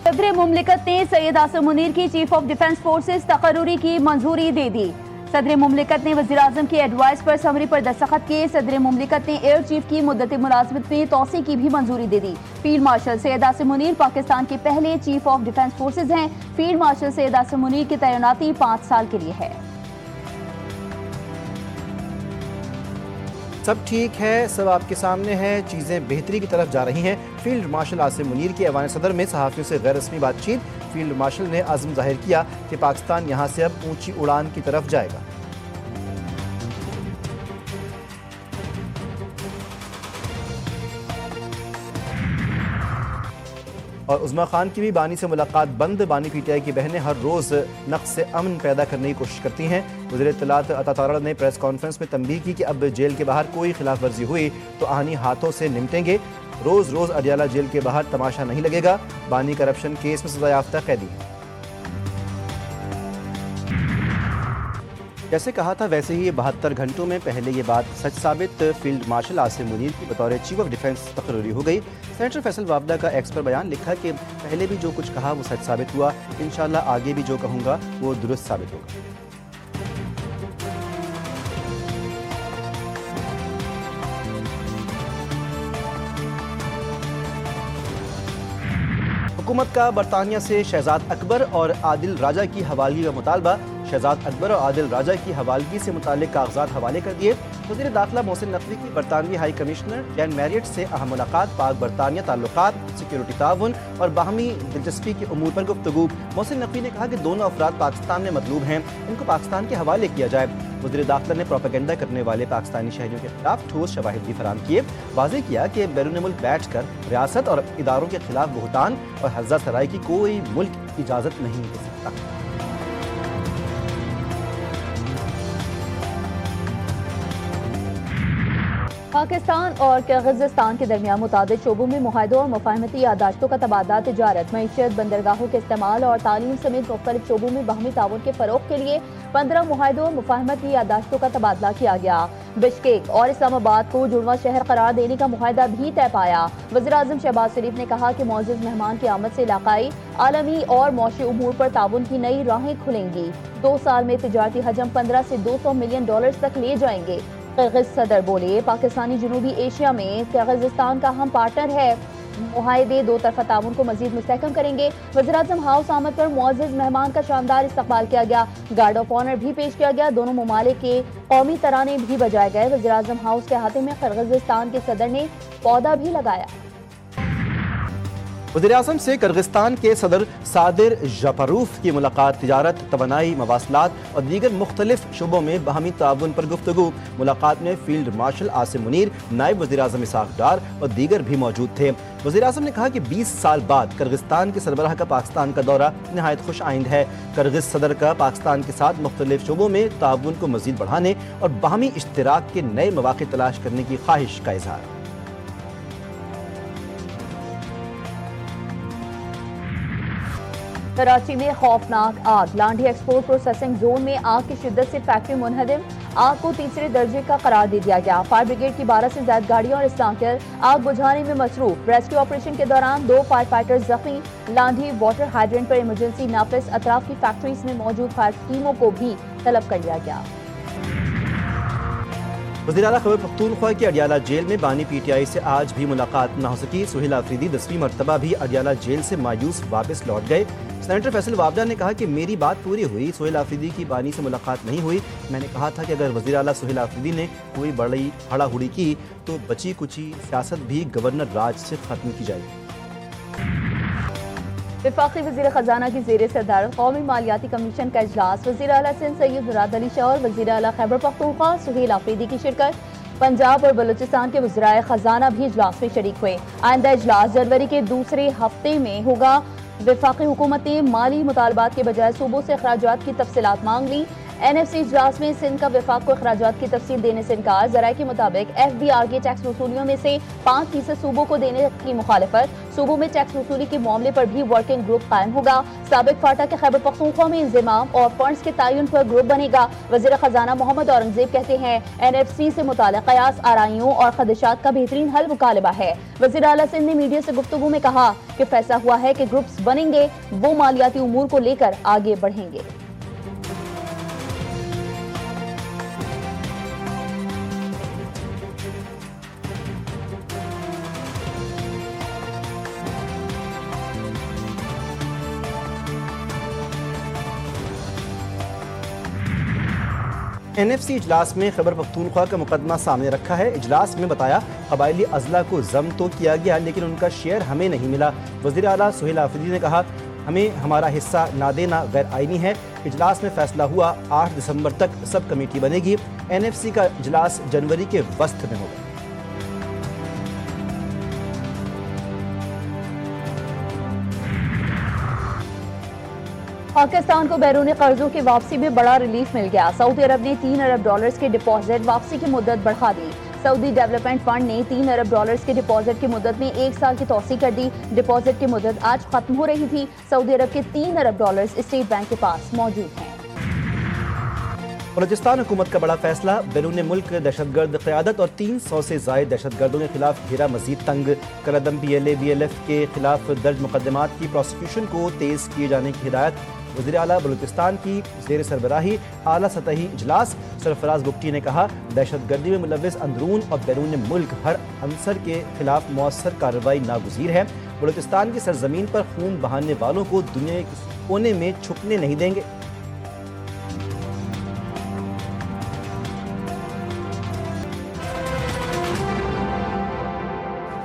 सदर मुमलिकत ने सैयद आसिम मुनीर की चीफ ऑफ डिफेंस फोर्सेज तकर्रुरी की मंजूरी दे दी। सदर मुमलिकत ने वज़ीर-ए-आज़म की एडवाइस पर समरी पर दस्तखत किए। सदर मुमलिकत ने एयर चीफ की मुद्दत मुलाजमत में तोसी की भी मंजूरी दे दी। फील्ड मार्शल सैयद आसिम मुनीर पाकिस्तान के पहले चीफ ऑफ डिफेंस फोर्सेज हैं। फील्ड मार्शल सैयद आसिम मुनीर की तैनाती 5 साल के लिए है। सब ठीक है, सब आपके सामने है, चीज़ें बेहतरी की तरफ जा रही हैं। फील्ड मार्शल आसिम मुनीर की ऐवान सदर में सहाफ़ियों से गैर रस्मी बातचीत। फील्ड मार्शल ने अज़्म ज़ाहिर किया कि पाकिस्तान यहाँ से अब ऊंची उड़ान की तरफ जाएगा। और उज़्मा खान की भी बानी से मुलाकात बंद। बानी पीटीआई की बहनें हर रोज़ नक्स अमन पैदा करने की कोशिश करती हैं। वज़ीर इत्तलात अता तारड़ ने प्रेस कॉन्फ्रेंस में तंबीह की कि अब जेल के बाहर कोई खिलाफ वर्जी हुई तो आनी हाथों से निपटेंगे। रोज़ रोज़ अडियाला जेल के बाहर तमाशा नहीं लगेगा। बानी करप्शन केस में सजा याफ्ता कैदी है। जैसे कहा था वैसे ही 72 घंटों में पहले ये बात सच साबित। फील्ड मार्शल आसिम मुनीर की बतौर चीफ ऑफ डिफेंस तकर्रुरी हो गई। सेनेटर फैसल वावदा का एक्स पर बयान लिखा कि पहले भी जो कुछ कहा वो सच साबित हुआ, इंशाअल्लाह आगे भी जो कहूँगा वो दुरुस्त साबित होगा। हुकूमत का बरतानिया से शहजाद अकबर और आदिल राजा की हवालगी का मुतालबा। शहजाद अकबर और आदिल राजा की हवालगी से मुताल्लिक कागजात हवाले कर दिए। वज़ीर दाखिला मोहसिन नकवी की बरतानवी हाई कमिश्नर जैन मैरियट से अहम मुलाकात। पाक बरतानिया ताल्लुकात, सिक्योरिटी ताउन और बाहमी दिलचस्पी के उमूर पर गुफ्तगू। मोहसिन नकवी ने कहा कि दोनों अफराद पाकिस्तान में मतलूब हैं, इनको पाकिस्तान के हवाले किया जाए। वज़ीर दाखिला ने प्रोपेगेंडा करने वाले पाकिस्तानी शहरियों के खिलाफ ठोस शवाहिद भी फराहम किए। वाज़ेह किया कि बैरून मुल्क बैठ कर रियासत और इदारों के खिलाफ बुहतान और हज़्ज़ा सराई की कोई मुल्क इजाज़त नहीं दे सकता। पाकिस्तान और किर्गिज़स्तान के दरमियान मुताबिक शोबों में मुआहदों और मुफाहमती यादाश्तों का तबादला, तिजारत, मईशत, बंदरगाहों के इस्तेमाल और तालीम समेत मुख्तलिफ शोबों में बाहमी ताउन के फ़रोग़ के लिए 15 मुआहदों और मुफाहमती यादाश्तों का तबादला किया गया। बिश्केक और इस्लामाबाद को जुड़वां शहर करार देने का मुआहदा भी तय पाया। वज़ीर-ए-आज़म शहबाज शरीफ ने कहा कि मुअज़्ज़ज़ मेहमान की आमद से इलाकाई, आलमी और मौशी उमूर पर ताउन की नई राहें खुलेंगी। 2 साल में तिजारती हजम 15 से 200 मिलियन डॉलर तक ले जाएंगे। किर्गिज़ सदर बोले, पाकिस्तानी जनूबी एशिया में किर्गिज़स्तान का अहम पार्टनर है। मुआहदे दो तरफा ताउन को मजीद मुस्तहकम करेंगे। वज़ीर-ए-आज़म हाउस आमद पर मुअज़्ज़ज़ मेहमान का शानदार इस्तकबाल किया गया। गार्ड ऑफ ऑनर भी पेश किया गया। दोनों ममालिक के कौमी तराने भी बजाए गए। वज़ीर-ए-आज़म हाउस के अहाते में किर्गिज़स्तान के सदर ने पौधा भी लगाया। वज़ीर-ए-आज़म से किर्गिस्तान के सदर सादिर जापारूफ की मुलाकात। तिजारत, तवानाई, मवासलात और दीगर मुख्तलिफ शुबों में बाहमी ताउन पर गुफ्तगू। मुलाकात में फील्ड मार्शल आसिम मुनीर, नायब वज़ीर-ए-आज़म इसाक डार और दीगर भी मौजूद थे। वज़ीर-ए-आज़म ने कहा कि 20 साल बाद किर्गिस्तान के सरबराह का पाकिस्तान का दौरा नहायत खुश आइंद है। किर्गिज़ सदर का पाकिस्तान के साथ मुख्तलिफ शुबों में ताउन को मज़ीद बढ़ाने और बाहमी इश्तिराक के नए मौक़े तलाश करने की ख्वाहिश का इज़हार। कराची में खौफनाक आग। लांडी एक्सपोर्ट प्रोसेसिंग जोन में आग की शिद्दत से फैक्ट्री मुनहदिम। आग को तीसरे दर्जे का करार दे दिया गया। फायर ब्रिगेड की 12 से ज्यादा गाड़ियां और स्टांकर आग बुझाने में मसरूफ। रेस्क्यू ऑपरेशन के दौरान 2 फायर फाइटर्स जख्मी। लांडी वाटर हाइड्रेंट पर इमरजेंसी नाफिस। अतराफ की फैक्ट्रीज में मौजूद फायर टीमों को भी तलब कर लिया गया। वज़ीर आला खैबर पख्तूनख्वा की अडियाला जेल में बानी पीटीआई से आज भी मुलाकात न हो सकी। सुहेल आफरीदी 10वीं मरतबा भी अडियाला जेल से मायूस वापस लौट गए। सेनेटर फैसल वावदा ने कहा कि मेरी बात पूरी हुई, सुहेल आफरीदी की बानी से मुलाकात नहीं हुई। मैंने कहा था कि अगर वज़ीर आला सुहेल आफरीदी ने कोई बड़ी हड़ाहुड़ी की तो बची कुची सियासत भी गवर्नर राज से खत्म की जाएगी। वफाकी वज़ीर ख़जाना की ज़ेर सदारत कौमी मालियाती कमीशन का इजलास। वज़ीर आला सिंध सैयद मुराद अली शाह और वज़ीर आला खैबर पख्तूनख्वा सुहेल आफरीदी की शिरकत। पंजाब और बलूचिस्तान के वज़राए ख़जाना भी इजलास में शरीक हुए। आइंदा इजलास जनवरी के दूसरे हफ्ते में होगा। वफाकी हुकूमत ने माली मुतालबात के बजाय सूबों से अखराजात की तफसीलात मांग ली। NFC इजलास में सिंध का वफाक को अखराजात की तफसील देने से इनकार। ज़राए के मुताबिक FBR के टैक्स वसूलियों में से 5% सूबों को देने की मुखालफत। सूबों में टैक्स वसूली के मामले पर भी वर्किंग ग्रुप कायम होगा। साबिक फाटा के खैबर पख्तूनख्वा में इंज़िमाम और फंड्स के तयन पर ग्रुप बनेगा। वज़ीर खजाना मोहम्मद औरंगजेब कहते हैं NFC से मुताल्लिक़ कयास आराइयों और खदशात का बेहतरीन हल मुकालबा है। वज़ीर आला सिंध ने मीडिया से गुफ्तगू में कहा कि फैसला हुआ है कि ग्रुप्स बनेंगे, वो मालियाती उमूर को लेकर आगे बढ़ेंगे। NFC इजलास में खैबर पख्तूनख्वा का मुकदमा सामने रखा है। इजलास में बताया कबायली अजला को जम तो किया गया लेकिन उनका शेयर हमें नहीं मिला। वज़ीर आला सुहेल आफरीदी ने कहा हमें हमारा हिस्सा ना देना गैर आईनी है। इजलास में फैसला हुआ 8 दिसंबर तक सब कमेटी बनेगी। NFC का इजलास जनवरी के वस्त में होगा। पाकिस्तान को बैरूनी कर्जों की वापसी में बड़ा रिलीफ मिल गया। सऊदी अरब ने $3 अरब के डिपॉजिट वापसी की मुद्दत बढ़ा दी। सऊदी डेवलपमेंट फंड ने $3 अरब के डिपॉजिट की मुद्दत में 1 साल की तौसी कर दी। डिपॉजिट की मुद्दत आज खत्म हो रही थी। सऊदी अरब के $3 अरब स्टेट बैंक के पास मौजूद हैं। बलूचिस्तान हुकूमत का बड़ा फैसला, बैरून मुल्क दहशतगर्द क़यादत और 300 से ज़ायद दहशतगर्दों के खिलाफ घेरा मजीद तंग। कलअदम PLA BLF के खिलाफ दर्ज मुकदमात की प्रोसिक्यूशन को तेज़ किए जाने की हिदायत। वज़ीर आला बलूचिस्तान की ज़ेर सरबराही आला सतही इजलास। सरफराज बुगटी ने कहा दहशतगर्दी में मुलव्वस अंदरून और बैरून मुल्क हर अंसर के खिलाफ मौसर कार्रवाई नागुज़ीर है। बलूचिस्तान की सरजमीन पर खून बहाने वालों को दुनिया के कोने में छुपने नहीं देंगे।